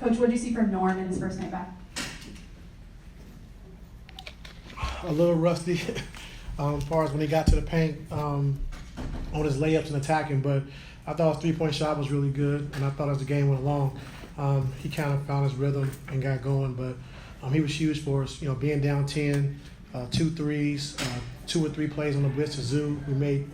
Coach, what did you see from Norm in his first night back? A little rusty as far as when he got to the paint on his layups and attacking, but I thought his three-point shot was really good, and I thought as the game went along, he kind of found his rhythm and got going, but he was huge for us, being down 10, 2 threes, 2 or 3 plays on the blitz to Zoo. We made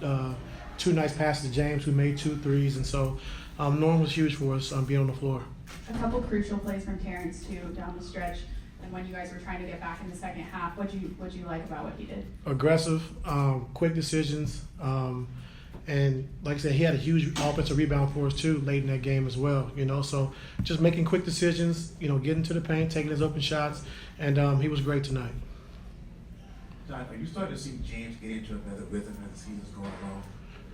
2 nice passes to James, who made 2 threes, and so Norm was huge for us being on the floor. A couple crucial plays from Terrence, too, down the stretch. And when you guys were trying to get back in the second half, what'd you like about what he did? Aggressive, quick decisions, and like I said, he had a huge offensive rebound for us too late in that game as well. So just making quick decisions, getting to the paint, taking his open shots, and he was great tonight. Jonathan, you started to see James get into another rhythm as the season's going along.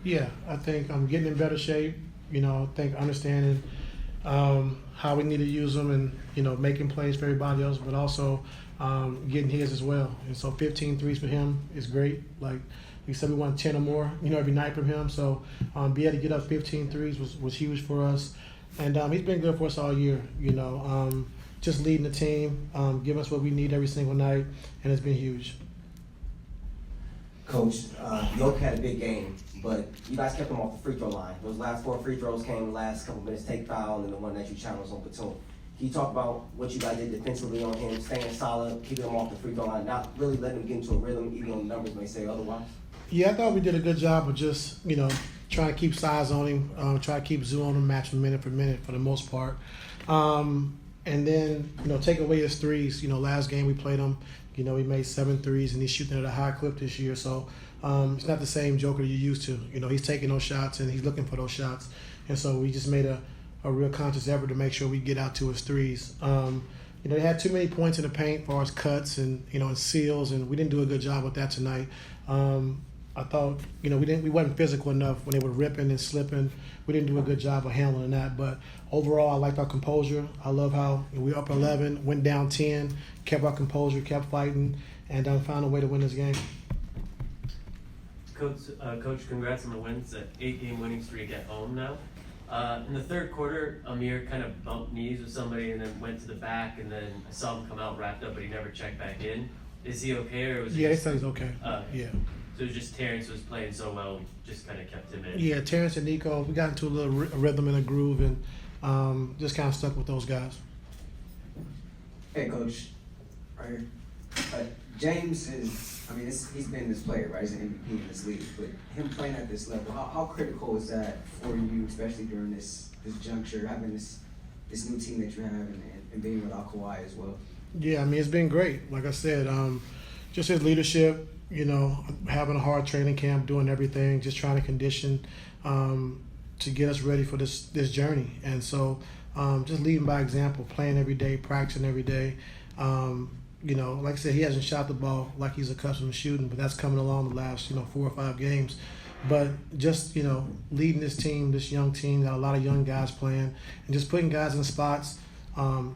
Yeah, I think I'm getting in better shape. I think understanding how we need to use them and, making plays for everybody else, but also getting his as well. And so 15 threes for him is great. Like we said, we want 10 or more, every night from him. So be able to get up 15 threes was huge for us. And he's been good for us all year, just leading the team, giving us what we need every single night, and it's been huge. Coach, Jokic had a big game, but you guys kept him off the free throw line. Those last 4 free throws came the last couple minutes, take foul, and the one that you challenged on Batum. Can you talk about what you guys did defensively on him, staying solid, keeping him off the free throw line, not really letting him get into a rhythm, even though the numbers may say otherwise? Yeah, I thought we did a good job of just, trying to keep size on him, try to keep Zoo on him, match him minute for minute for the most part. And then, take away his threes. Last game we played him, he made 7 threes and he's shooting at a high clip this year. So it's not the same Joker you're used to. He's taking those shots and he's looking for those shots. And so we just made a real conscious effort to make sure we get out to his threes. They had too many points in the paint as far as cuts and, and seals, and we didn't do a good job with that tonight. I thought, we wasn't physical enough when they were ripping and slipping. We didn't do a good job of handling that. But overall, I liked our composure. I love how we were up 11, went down 10, kept our composure, kept fighting, and found a way to win this game. Coach, congrats on the wins. An 8-game winning streak at home now. In the third quarter, Amir kind of bumped knees with somebody and then went to the back, and then I saw him come out wrapped up, but he never checked back in. Is he okay, or was Yeah, he they said he's okay. Yeah. So it was just Terrence was playing so well, we just kind of kept him in. Yeah, Terrence and Nico, we got into a little rhythm and a groove, and just kind of stuck with those guys. Hey, Coach. Right here. James he's been this player, right? He's an MVP in this league. But him playing at this level, how critical is that for you, especially during this juncture, having this new team that you have and being without Kawhi as well? Yeah, it's been great. Like I said, just his leadership, having a hard training camp, doing everything, just trying to condition to get us ready for this journey. And so just leading by example, playing every day, practicing every day. Like I said, he hasn't shot the ball like he's accustomed to shooting, but that's coming along the last, 4 or 5 games. But just, leading this team, this young team, got a lot of young guys playing, and just putting guys in spots,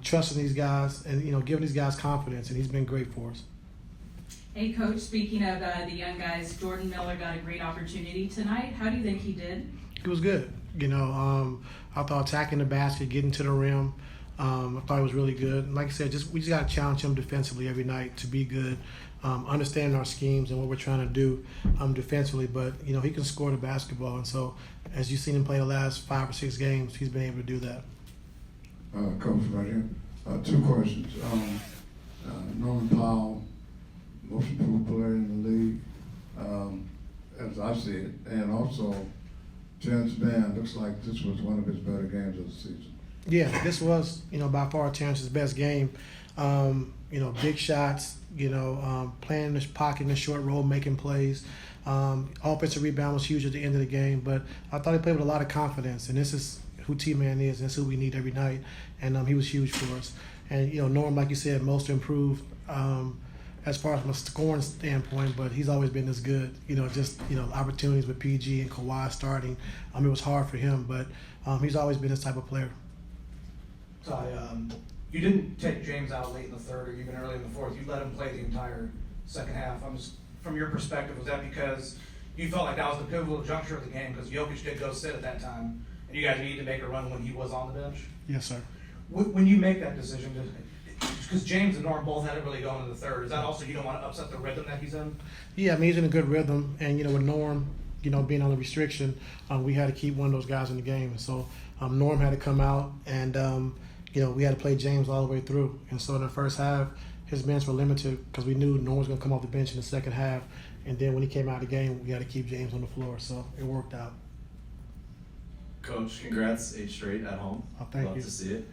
trusting these guys, and, giving these guys confidence, and he's been great for us. Hey, Coach, speaking of the young guys, Jordan Miller got a great opportunity tonight. How do you think he did? It was good. I thought attacking the basket, getting to the rim, I thought it was really good. Like I said, we just got to challenge him defensively every night to be good, understanding our schemes and what we're trying to do defensively. But, he can score the basketball. And so as you've seen him play the last 5 or 6 games, he's been able to do that. Coach, right here. 2 questions. Norman Powell, most improved player in the league, as I see it. And also, Terrence Mann looks like this was one of his better games of the season. Yeah, this was, by far Terrence's best game. Big shots, playing in the pocket in the short roll, making plays. Offensive rebound was huge at the end of the game, but I thought he played with a lot of confidence, and this is who T-Man is, and that's who we need every night, and he was huge for us. And, Norm, like you said, most improved as far as from a scoring standpoint, but he's always been this good. Opportunities with PG and Kawhi starting. It was hard for him, but he's always been this type of player. Ty, you didn't take James out late in the third or even early in the fourth. You let him play the entire second half. From your perspective, was that because you felt like that was the pivotal juncture of the game because Jokic did go sit at that time, and you guys needed to make a run when he was on the bench? Yes, sir. When you make that decision, because James and Norm both had it really going in the third, is that also you don't want to upset the rhythm that he's in? Yeah, I mean, he's in a good rhythm, and with Norm, being on the restriction, we had to keep one of those guys in the game, and so Norm had to come out, and we had to play James all the way through, and so in the first half, his minutes were limited because we knew Norm was going to come off the bench in the second half, and then when he came out of the game, we had to keep James on the floor, so it worked out. Coach, congrats, 8 straight at home. Oh, thank Love you. to see it.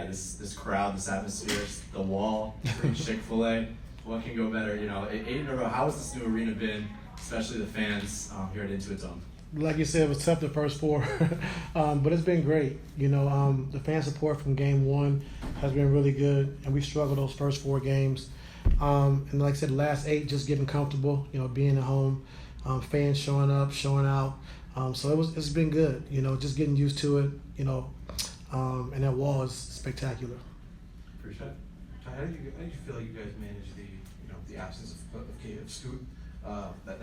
This crowd, this atmosphere, the wall, Chick-fil-A. What can go better? 8 in a row. How has this new arena been, especially the fans here at Intuit Dome? Like you said, it was tough the first 4, but it's been great. The fan support from game 1 has been really good, and we struggled those first 4 games. And like I said, the last 8 just getting comfortable, being at home, fans showing up, showing out. So it's been good, just getting used to it, and that wall is spectacular. Appreciate it. How do you feel like you guys manage the absence of Scoot, that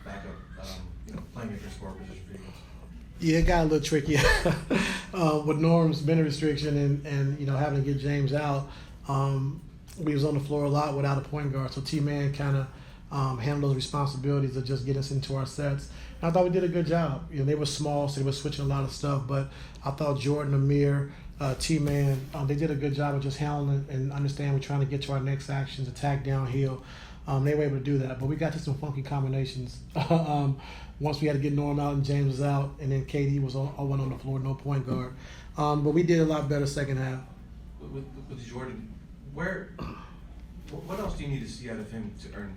backup, playmaker score position for you guys? Yeah, it got a little tricky with Norm's minute restriction and having to get James out. We was on the floor a lot without a point guard, so T-Man kind of handled those responsibilities of just getting us into our sets. And I thought we did a good job. They were small, so they were switching a lot of stuff, but I thought Jordan, Amir, T-Man, they did a good job of just handling and understand we're trying to get to our next actions, attack downhill. They were able to do that, but we got to some funky combinations. Once we had to get Norm out and James was out, and then KD was one on the floor, no point guard. But we did a lot better second half. With Jordan, what else do you need to see out of him to earn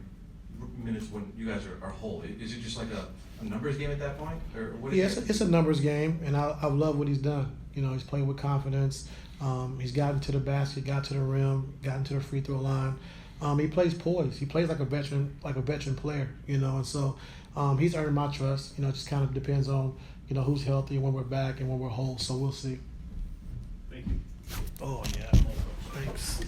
minutes when you guys are whole? Is it just like a numbers game at that point, or what is Yeah, it's a numbers game, and I love what he's done. He's played with confidence. He's gotten to the basket, got to the rim, gotten to the free throw line. He plays poised. He plays like a veteran player. And so he's earned my trust. It just kind of depends on who's healthy, when we're back, and when we're whole. So we'll see. Thank you. Oh yeah, thanks.